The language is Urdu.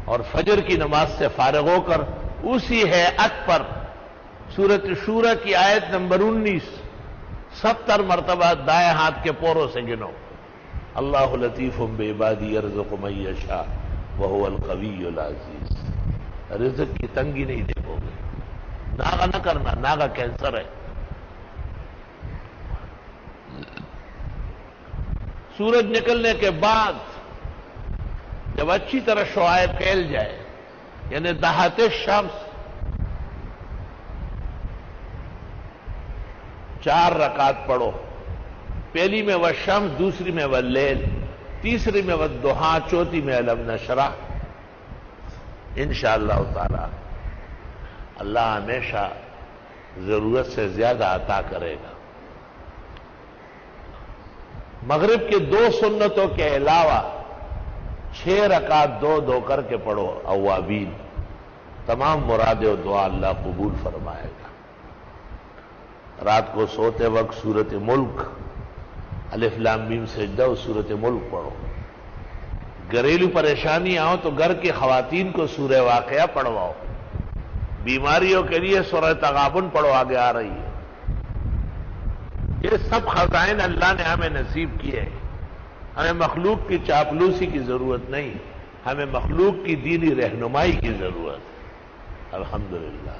اور فجر کی نماز سے فارغ ہو کر اسی ہیئت پر سورۃ شورى کی آیت نمبر 19 70 مرتبہ دائیں ہاتھ کے پوروں سے گنو. اللہ لطیف بعبادی یرزق من یشاء وهو القوی العزیز. رزق کی تنگی نہیں دیکھو گے. ناغا نہ کرنا، ناغا کینسر ہے. سورج نکلنے کے بعد جب اچھی طرح شعاع پھیل جائے، یعنی دہات شمس، 4 رکعت پڑھو. پہلی میں والشمس، دوسری میں واللیل، تیسری میں والضحیٰ، چوتھی میں الم نشرح. انشاءاللہ تعالی اللہ ہمیشہ ضرورت سے زیادہ عطا کرے گا. مغرب کے 2 سنتوں کے علاوہ 6 رکعت 2 کر کے پڑھو اوابین. تمام مرادیں و دعا اللہ قبول فرمائے گا. رات کو سوتے وقت سورۃ ملک، الف لام میم سجدہ اور سورۃ ملک پڑھو. گھریلو پریشانی آؤ تو گھر کی خواتین کو سورہ واقعہ پڑھواؤ. بیماریوں کے لیے سورہ تغابن پڑھو، آگے آ رہی ہے. یہ سب خزائن اللہ نے ہمیں نصیب کیے ہیں. ہمیں مخلوق کی چاپلوسی کی ضرورت نہیں، ہمیں مخلوق کی دینی رہنمائی کی ضرورت ہے. الحمدللہ.